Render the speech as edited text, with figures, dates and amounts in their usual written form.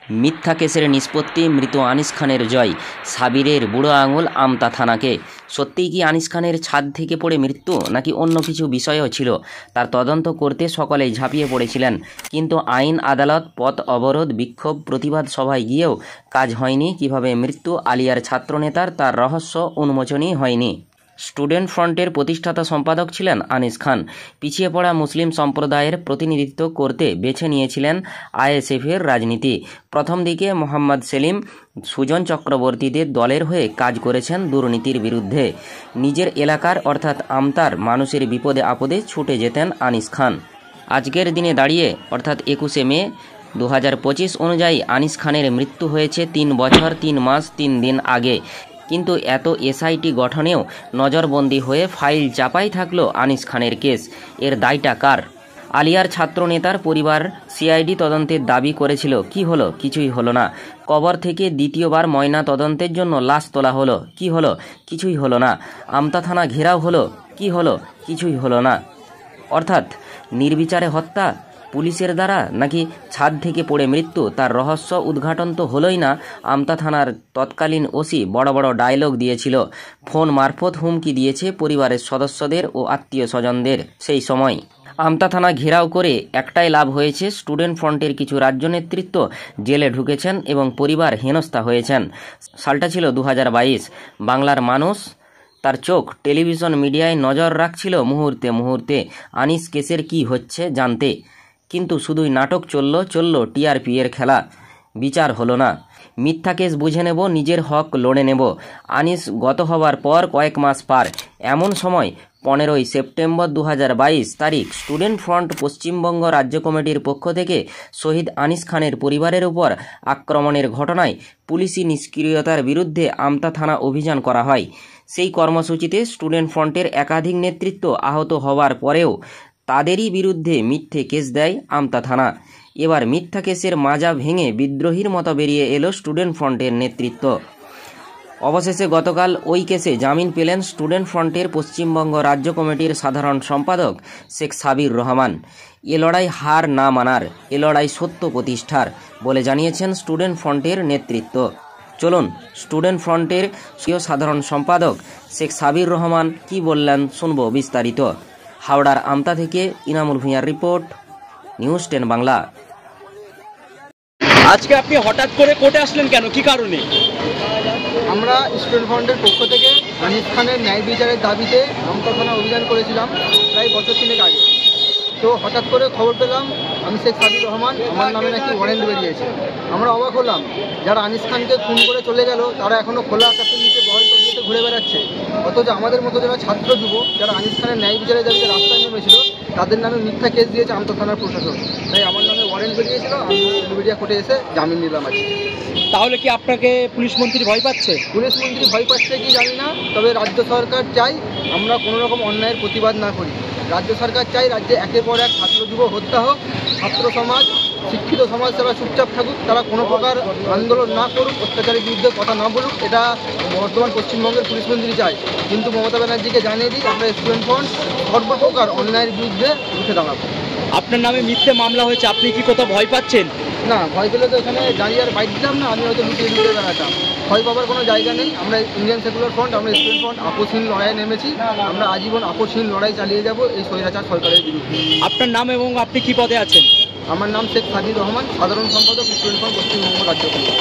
মিথ্যা কেসের নিষ্পত্তি, মৃত আনিস খানের জয়, সাবিরের বুড়ো আঙুল আমতা থানাকে। সত্যিই কি আনিস খানের ছাদ থেকে পড়ে মৃত্যু, নাকি অন্য কিছু বিষয়ও ছিল? তার তদন্ত করতে সকলেই ঝাঁপিয়ে পড়েছিলেন, কিন্তু আইন, আদালত, পথ অবরোধ, বিক্ষোভ, প্রতিবাদ সভায় গিয়েও কাজ হয়নি। কিভাবে মৃত্যু আলিয়ার ছাত্রনেতার, তার রহস্য উন্মোচনই হয়নি। স্টুডেন্ট ফ্রন্টের প্রতিষ্ঠাতা সম্পাদক ছিলেন আনিস খান। পিছিয়ে পড়া মুসলিম সম্প্রদায়ের প্রতিনিধিত্ব করতে বেছে নিয়েছিলেন আইএসএফের রাজনীতি। প্রথম দিকে মোহাম্মদ সেলিম, সুজন চক্রবর্তীদের দলের হয়ে কাজ করেছেন দুর্নীতির বিরুদ্ধে। নিজের এলাকার অর্থাৎ আমতার মানুষের বিপদে আপদে ছুটে যেতেন আনিস খান। আজকের দিনে দাঁড়িয়ে অর্থাৎ 21শে মে 2025 অনুযায়ী আনিস খানের মৃত্যু হয়েছে 3 বছর 3 মাস 3 দিন আগে। কিন্তু এত এসআইটি গঠনেও নজরবন্দি হয়ে ফাইল চাপাই থাকলো আনিস খানের কেস। এর দায়টা কার? আলিয়ার ছাত্রনেতার পরিবার সিআইডি তদন্তের দাবি করেছিল। কি হলো? কিছুই হলো না। কবর থেকে দ্বিতীয়বার ময়না তদন্তের জন্য লাশ তোলা হলো। কি হলো? কিছুই হলো না। আমতা থানা ঘেরাও হলো। কি হলো? কিছুই হলো না। অর্থাৎ নির্বিচারে হত্যা পুলিশের দ্বারা, নাকি ছাদ থেকে পড়ে মৃত্যু, তার রহস্য উদ্ঘাটন তো হলোই না। আমতা থানার তৎকালীন ওসি বড় বড় ডায়লগ দিয়েছিল, ফোন মারফত হুমকি দিয়েছে পরিবারের সদস্যদের ও আত্মীয় স্বজনদের। সেই সময় আমতা থানা ঘেরাও করে একটাই লাভ হয়েছে, স্টুডেন্ট ফ্রন্টের কিছু রাজ্য নেতৃত্ব জেলে ঢুকেছেন এবং পরিবার হেনস্থা হয়েছেন। সালটা ছিল 2022। বাংলার মানুষ, তার চোখ টেলিভিশন মিডিয়ায় নজর রাখছিল মুহূর্তে মুহূর্তে আনিস কেসের কি হচ্ছে জানতে। কিন্তু শুধুই নাটক চলল টিআরপি এর খেলা। বিচার হলো না। মিথ্যা কেস বুঝে নেব, নিজের হক লড়ে নেব। আনিস গত হবার পর কয়েক মাস পার। এমন সময় 15ই সেপ্টেম্বর 2022 তারিখ স্টুডেন্ট ফ্রন্ট পশ্চিমবঙ্গ রাজ্য কমিটির পক্ষ থেকে শহীদ আনিস খানের পরিবারের উপর আক্রমণের ঘটনায় পুলিশি নিষ্ক্রিয়তার বিরুদ্ধে আমতা থানা অভিযান করা হয়। সেই কর্মসূচিতে স্টুডেন্ট ফ্রন্টের একাধিক নেতৃত্ব আহত হওয়ার পরেও তাদেরই বিরুদ্ধে মিথ্যে কেস দেয় আমতা থানা। এবার মিথ্যা কেসের মাজা ভেঙে বিদ্রোহীর মতো বেরিয়ে এলো স্টুডেন্ট ফ্রন্টের নেতৃত্ব। অবশেষে গতকাল ওই কেসে জামিন পেলেন স্টুডেন্ট ফ্রন্টের পশ্চিমবঙ্গ রাজ্য কমিটির সাধারণ সম্পাদক শেখ সাবির রহমান। এ লড়াই হার না মানার, এ লড়াই সত্য প্রতিষ্ঠার বলে জানিয়েছেন স্টুডেন্ট ফ্রন্টের নেতৃত্ব। চলুন স্টুডেন্ট ফ্রন্টের সাধারণ সম্পাদক শেখ সাবির রহমান কি বললেন শুনব বিস্তারিত। হাওড়ার আমতা থেকে ইনামুল ভূঁইয়ার রিপোর্ট, নিউজ 10 বাংলা। আজকে আপনি হঠাৎ করে কোর্টে আসলেন কেন, কি কারণে? আমরা স্টুডেন্ট ফ্রন্টের পক্ষ থেকে আনিস খানের ন্যায় বিচারের দাবিতে আমতা থানা অভিযান করেছিলাম প্রায় বছর 3 আগে। তো হঠাৎ করে খবর পেলাম আমি শেখ সাবির রহমান, আমার নামে নাকি ওয়ারেন্ট বেরিয়েছে। আমরা অবাক হলাম, যারা আনিস খানকে খুন করে চলে গেল তারা এখনও খোলা আকাশের নিচে বহল তবিয়তে ঘুরে বেড়াচ্ছে, অথচ আমাদের মতো যারা ছাত্র যুব, যারা আনিস খানের ন্যায় বিচারের দাবিতে রাস্তায় নেমেছিল, তাদের নামে মিথ্যা কেস দিয়েছে আমতা থানার প্রশাসন। তাই আমার নামে ওয়ারেন্ট বেরিয়েছিল, আমি মিডিয়া কোর্টে এসে জামিন নিলাম আজকে। তাহলে কি আপনাকে পুলিশ মন্ত্রী ভয় পাচ্ছে? পুলিশ মন্ত্রী ভয় পাচ্ছে কি জানি না, তবে রাজ্য সরকার চাই আমরা কোনো রকম অন্যায়ের প্রতিবাদ না করি। রাজ্য সরকার চাই রাজ্যে একের পর এক ছাত্র যুব হত্যা হোক, ছাত্র সমাজ, শিক্ষিত সমাজ তারা চুপচাপ থাকুক, তারা কোনো প্রকার আন্দোলন না করুক, অত্যাচারের বিরুদ্ধে কথা না বলুক, এটা বর্তমান পশ্চিমবঙ্গের পুলিশ মন্ত্রী চাই। কিন্তু মমতা ব্যানার্জিকে জানিয়ে দিই আমরা স্টুডেন্ট ফ্রন্ট সর্বপ্রকার অন্যায়ের বিরুদ্ধে উঠে দাঁড়াবো। আপনার নামে মিথ্যে মামলা হয়েছে, আপনি কি কোথাও ভয় পাচ্ছেন? না, ভয় পেলে তো এখানে দাঁড়িয়ে আর বাইট দিতাম না, আমি হয়তো লুকিয়ে বেড়াতাম। ভয় পাবার কোনো জায়গা নেই। আমরা ইন্ডিয়ান সেকুলার ফ্রন্ট, আমরা স্টুডেন্ট ফ্রন্ট আপোষহীন লড়াইয়ে নেমেছি। আমরা আজীবন আপোষহীন লড়াই চালিয়ে যাব এই স্বৈরাচার সরকারের বিরুদ্ধে। আপনার নাম এবং আপনি কি পদে আছেন? আমার নাম শেখ সাবির রহমান, সাধারণ সম্পাদক স্টুডেন্ট ফ্রন্ট পশ্চিমবঙ্গ রাজ্য কমিটি।